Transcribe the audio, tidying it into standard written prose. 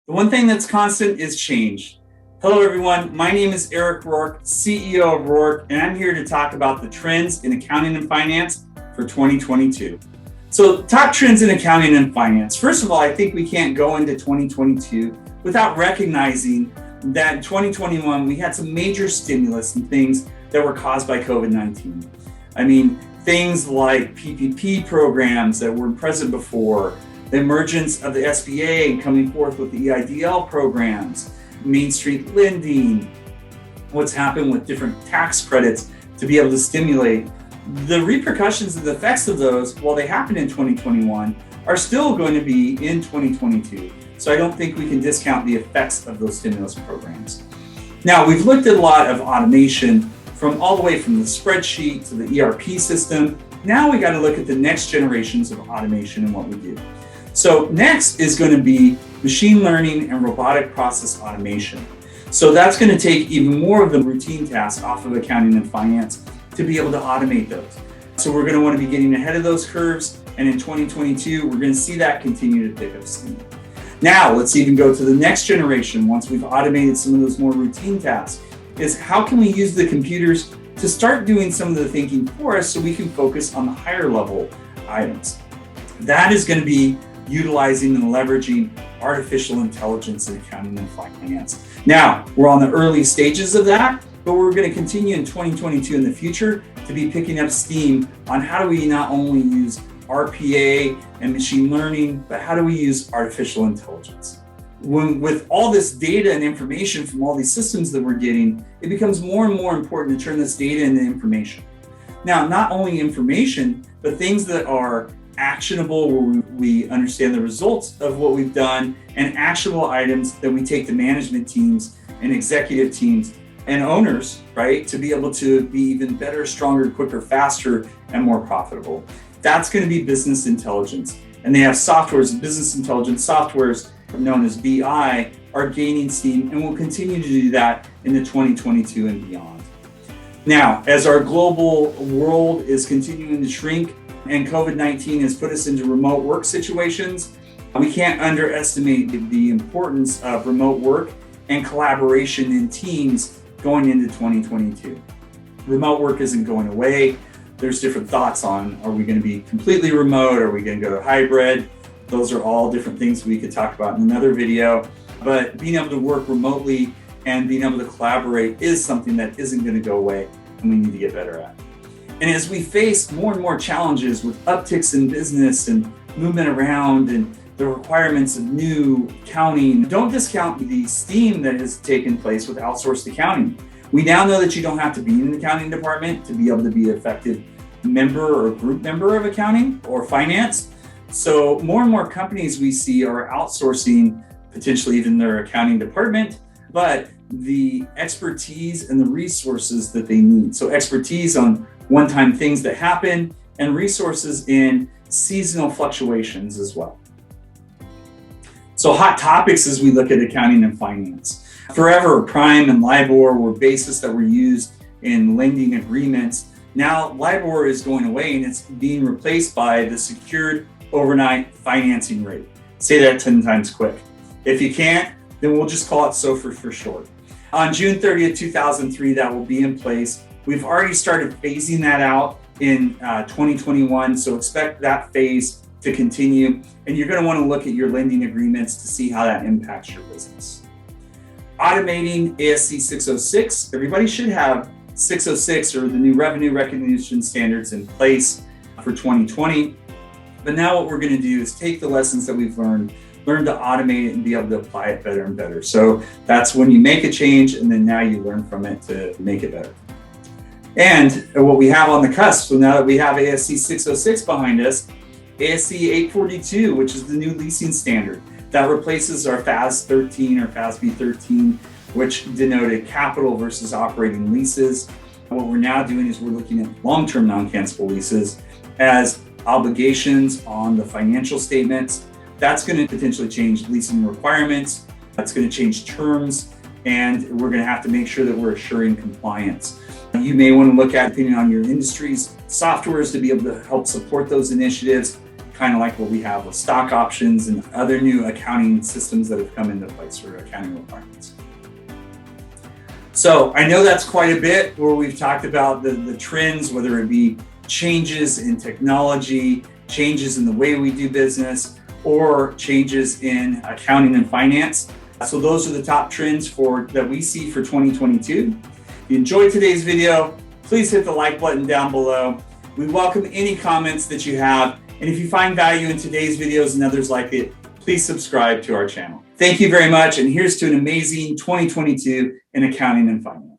The one thing that's constant is change. Hello, everyone. My name is Eric ROARK, CEO of ROARK, and I'm here to talk about the trends in accounting and finance for 2022. So, top trends in accounting and finance. First of all, I think we can't go into 2022 without recognizing that in 2021, we had some major stimulus and things that were caused by COVID-19. I mean, things like PPP programs that weren't present before, the emergence of the SBA coming forth with the EIDL programs, Main Street lending, what's happened with different tax credits to be able to stimulate. The repercussions and the effects of those, while they happened in 2021, are still going to be in 2022. So I don't think we can discount the effects of those stimulus programs. Now, we've looked at a lot of automation from all the way from the spreadsheet to the ERP system. Now we got to look at the next generations of automation and what we do. So next is going to be machine learning and robotic process automation. So that's going to take even more of the routine tasks off of accounting and finance to be able to automate those. So we're going to want to be getting ahead of those curves. And in 2022, we're going to see that continue to pick up steam. Now, let's even go to the next generation. Once we've automated some of those more routine tasks, is how can we use the computers to start doing some of the thinking for us so we can focus on the higher level items. That is going to be utilizing and leveraging artificial intelligence in accounting and finance. Now, we're on the early stages of that, but we're going to continue in 2022 in the future to be picking up steam on how do we not only use RPA and machine learning, but how do we use artificial intelligence? With all this data and information from all these systems that we're getting, it becomes more and more important to turn this data into information. Now, not only information, but things that are actionable, where we understand the results of what we've done, and actionable items that we take to management teams and executive teams and owners, right, to be able to be even better, stronger, quicker, faster, and more profitable. That's going to be business intelligence. And they have softwares, business intelligence softwares known as BI, are gaining steam and will continue to do that into 2022 and beyond. Now, as our global world is continuing to shrink, and COVID-19 has put us into remote work situations, we can't underestimate the importance of remote work and collaboration in teams going into 2022. Remote work isn't going away. There's different thoughts on, are we going to be completely remote? Are we going to go to hybrid? Those are all different things we could talk about in another video. But being able to work remotely and being able to collaborate is something that isn't going to go away, and we need to get better at. And as we face more and more challenges with upticks in business and movement around and the requirements of new accounting, don't discount the steam that has taken place with outsourced accounting. We now know that you don't have to be in an accounting department to be able to be an effective member or group member of accounting or finance. So more and more companies we see are outsourcing potentially even their accounting department, but the expertise and the resources that they need. So expertise on one-time things that happen and resources in seasonal fluctuations as well. So hot topics as we look at accounting and finance. Forever, Prime and LIBOR were bases that were used in lending agreements. Now LIBOR is going away and it's being replaced by the secured overnight financing rate. Say that 10 times quick. If you can't, then we'll just call it SOFR for short. On June 30th, 2003, that will be in place. We've already started phasing that out in 2021, so expect that phase to continue. And you're going to want to look at your lending agreements to see how that impacts your business. Automating ASC 606. Everybody should have 606 or the new revenue recognition standards in place for 2020. But now what we're going to do is take the lessons that we've learn to automate it and be able to apply it better and better. So that's when you make a change and then now you learn from it to make it better. And what we have on the cusp, so now that we have ASC 606 behind us, ASC 842, which is the new leasing standard that replaces our FAS 13 or FASB 13, which denoted capital versus operating leases. What we're now doing is we're looking at long-term non-cancelable leases as obligations on the financial statements. That's going to potentially change leasing requirements. That's going to change terms, and we're going to have to make sure that we're assuring compliance. You may want to look at, depending on your industry's softwares, to be able to help support those initiatives. kind of like what we have with stock options and other new accounting systems that have come into place for accounting requirements. So I know that's quite a bit where we've talked about the trends, whether it be changes in technology, changes in the way we do business, or changes in accounting and finance. So those are the top trends that we see for 2022. If you enjoyed today's video, please hit the like button down below. We welcome any comments that you have. And if you find value in today's videos and others like it, please subscribe to our channel. Thank you very much. And here's to an amazing 2022 in accounting and finance.